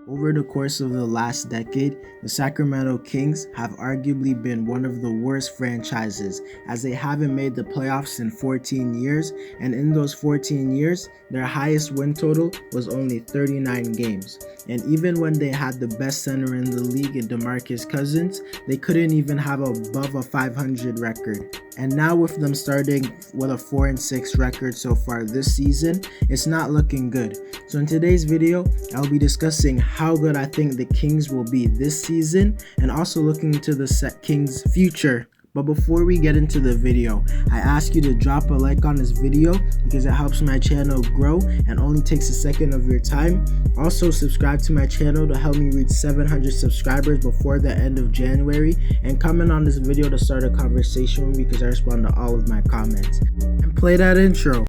Over the course of the last decade, the Sacramento Kings have arguably been one of the worst franchises, as they haven't made the playoffs in 14 years, and in those 14 years, their highest win total was only 39 games. And even when they had the best center in the league in DeMarcus Cousins, they couldn't even have above a 500 record. And now with them starting with a 4-6 record so far this season, it's not looking good. So in today's video, I'll be discussing how good I think the Kings will be this season and also looking into the Kings' future. But before we get into the video, I ask you to drop a like on this video because it helps my channel grow and only takes a second of your time. Also subscribe to my channel to help me reach 700 subscribers before the end of January, and comment on this video to start a conversation with me because I respond to all of my comments. And play that intro.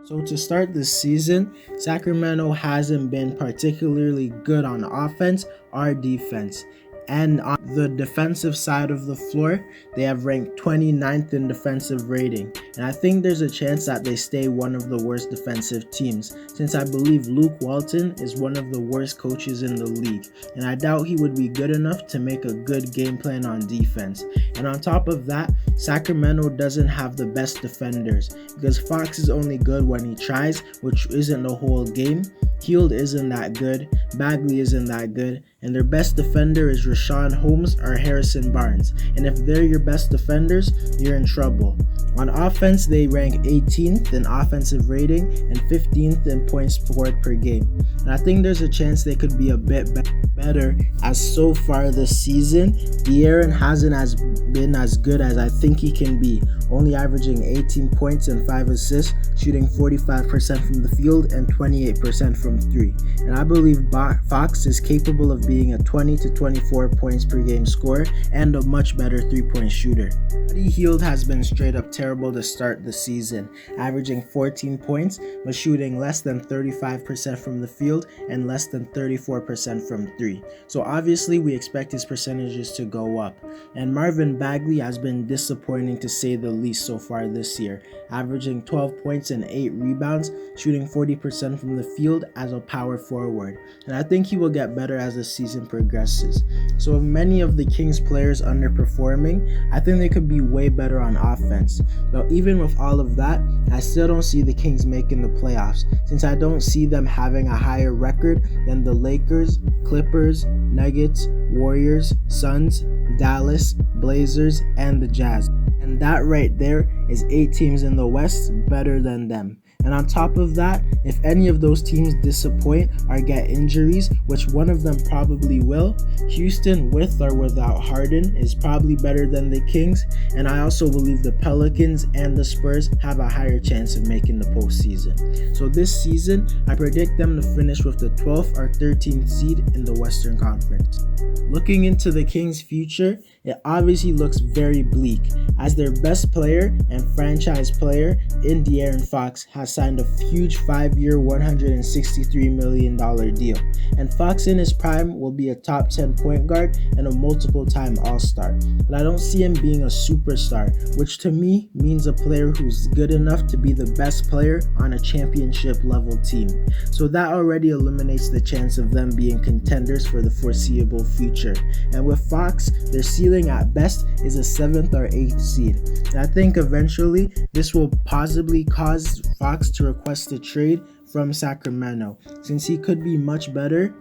So to start this season, Sacramento hasn't been particularly good on offense or defense. And on the defensive side of the floor, they have ranked 29th in defensive rating. And I think there's a chance that they stay one of the worst defensive teams, since I believe Luke Walton is one of the worst coaches in the league. And I doubt he would be good enough to make a good game plan on defense. And on top of that, Sacramento doesn't have the best defenders, because Fox is only good when he tries, which isn't the whole game. Hield isn't that good, Bagley isn't that good, and their best defender is Rashawn Holmes or Harrison Barnes. And if they're your best defenders, you're in trouble. On offense, they rank 18th in offensive rating and 15th in points scored per game. And I think there's a chance they could be a bit better, as so far this season, De'Aaron hasn't been as good as I think he can be, only averaging 18 points and 5 assists, shooting 45% from the field and 28% from 3. And I believe Fox is capable of being a 20 to 24 points per game scorer and a much better 3-point shooter. Buddy Hield has been straight up terrible to start the season, averaging 14 points but shooting less than 35% from the field and less than 34% from 3. So obviously we expect his percentages to go up. And Marvin Bagley has been disappointing to say the least so far this year, averaging 12 points and 8 rebounds, shooting 40% from the field as a power forward. And I think he will get better as the season progresses. So with many of the Kings players underperforming, I think they could be way better on offense. But even with all of that, I still don't see the Kings making the playoffs, since I don't see them having a higher record than the Lakers, Clippers, Nuggets, Warriors, Suns, Dallas, Blazers, and the Jazz. And that right there is 8 teams in the West better than them. And on top of that, if any of those teams disappoint or get injuries, which one of them probably will, Houston, with or without Harden, is probably better than the Kings. And I also believe the Pelicans and the Spurs have a higher chance of making the postseason. So this season, I predict them to finish with the 12th or 13th seed in the Western Conference. Looking into the Kings' future, it obviously looks very bleak, as their best player and franchise player in De'Aaron Fox has signed a huge 5-year, $163 million deal. And Fox in his prime will be a top 10 point guard and a multiple-time All-Star. But I don't see him being a superstar, which to me means a player who's good enough to be the best player on a championship-level team. So that already eliminates the chance of them being contenders for the foreseeable future. And with Fox, their ceiling at best is a 7th or 8th seed. And I think eventually this will possibly cause Fox to request a trade from Sacramento, since he could be much better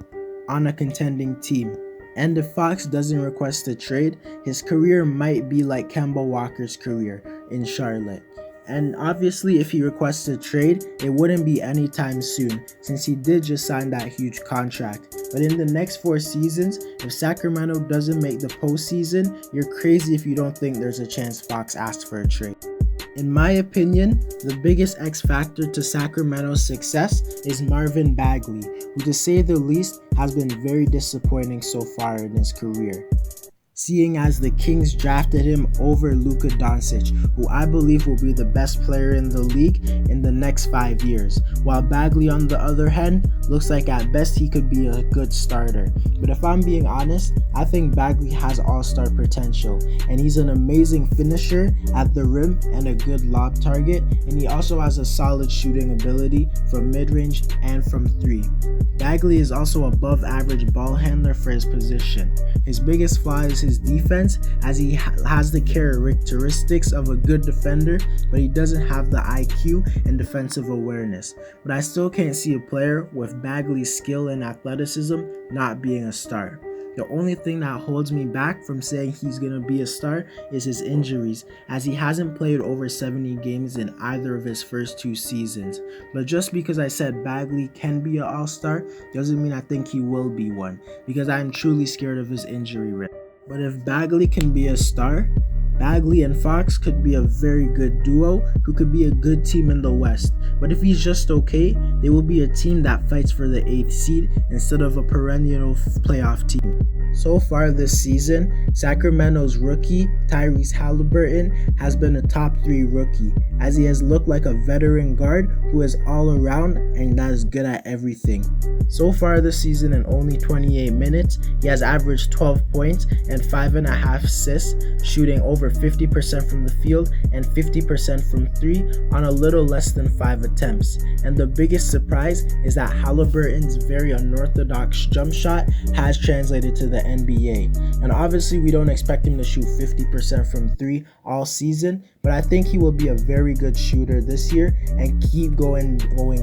on a contending team. And if Fox doesn't request a trade, his career might be like Kemba Walker's career in Charlotte. And obviously if he requests a trade, it wouldn't be anytime soon, since he did just sign that huge contract. But in the next 4 seasons, if Sacramento doesn't make the postseason, you're crazy if you don't think there's a chance Fox asks for a trade. In my opinion, the biggest X factor to Sacramento's success is Marvin Bagley, who to say the least has been very disappointing so far in his career. seeing as the Kings drafted him over Luka Doncic, who I believe will be the best player in the league in the next 5 years, while Bagley on the other hand looks like at best he could be a good starter. But if I'm being honest, I think Bagley has all-star potential, and he's an amazing finisher at the rim and a good lob target, and he also has a solid shooting ability from mid-range and from 3. Bagley is also above average ball handler for his position. His biggest flaw is his defense, as he has the characteristics of a good defender, but he doesn't have the IQ and defensive awareness. But I still can't see a player with Bagley's skill and athleticism not being a star. The only thing that holds me back from saying he's going to be a star is his injuries, as he hasn't played over 70 games in either of his first 2 seasons. But just because I said Bagley can be an all-star doesn't mean I think he will be one, because I'm truly scared of his injury risk. But if Bagley can be a star, Bagley and Fox could be a very good duo who could be a good team in the West. But if he's just okay, they will be a team that fights for the 8th seed instead of a perennial playoff team. So far this season, Sacramento's rookie, Tyrese Halliburton, has been a top 3 rookie, as he has looked like a veteran guard who is all around and that is good at everything. So far this season, in only 28 minutes, he has averaged 12 points and 5.5 assists, shooting over 50% from the field and 50% from 3 on a little less than 5 attempts. And the biggest surprise is that Halliburton's very unorthodox jump shot has translated to the NBA. And obviously we don't expect him to shoot 50% from 3 all season, but I think he will be a very good shooter this year and keep going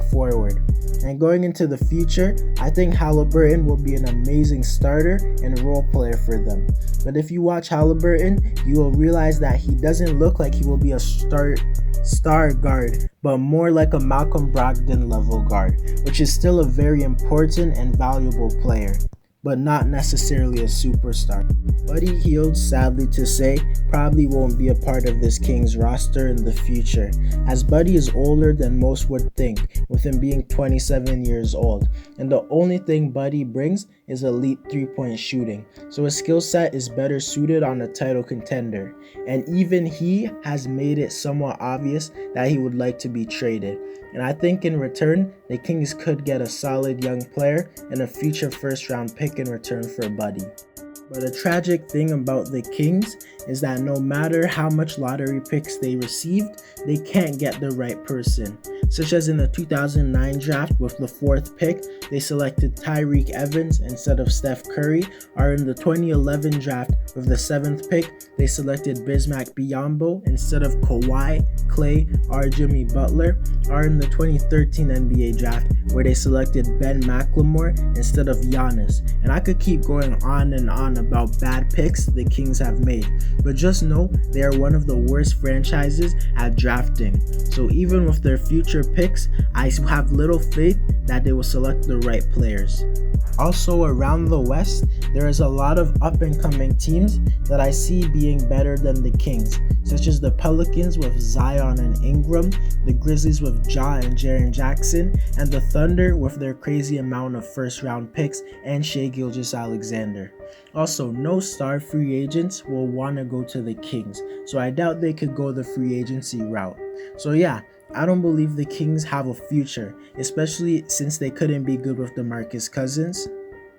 forward. And going into the future, I think Halliburton will be an amazing starter and role player for them. But if you watch Halliburton, you will realize that he doesn't look like he will be a star guard, but more like a Malcolm Brogdon level guard, which is still a very important and valuable player, but not necessarily a superstar. Buddy Hield, sadly to say, probably won't be a part of this Kings roster in the future, as Buddy is older than most would think, with him being 27 years old, and the only thing Buddy brings is elite 3-point shooting, so his skill set is better suited on a title contender, and even he has made it somewhat obvious that he would like to be traded. And I think in return, the Kings could get a solid young player and a future first-round pick in return for Buddy. But a tragic thing about the Kings is that no matter how much lottery picks they received, they can't get the right person. Such as in the 2009 draft with the 4th pick, they selected Tyreke Evans instead of Steph Curry, or in the 2011 draft with the 7th pick, they selected Bismack Biyombo instead of Kawhi, Clay, or Jimmy Butler, or in the 2013 NBA draft where they selected Ben McLemore instead of Giannis. And I could keep going on and on about bad picks the Kings have made, but just know they are one of the worst franchises at drafting. So even with their future picks, I have little faith that they will select the right players. Also around the West, there is a lot of up-and-coming teams that I see being better than the Kings, such as the Pelicans with Zion and Ingram, the Grizzlies with Ja and Jaren Jackson, and the Thunder with their crazy amount of first-round picks and Shai Gilgeous-Alexander. Also, no star free agents will want to go to the Kings, so I doubt they could go the free agency route. So yeah, I don't believe the Kings have a future, especially since they couldn't be good with DeMarcus Cousins,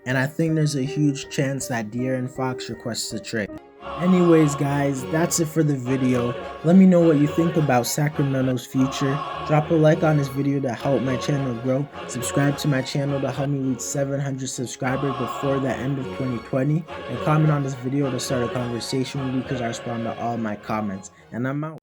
and I think there's a huge chance that De'Aaron Fox requests a trade. Anyways guys, that's it for the video. Let me know what you think about Sacramento's future. Drop a like on this video to help my channel grow. Subscribe to my channel to help me reach 700 subscribers before the end of 2020. And comment on this video to start a conversation with me because I respond to all my comments. And I'm out.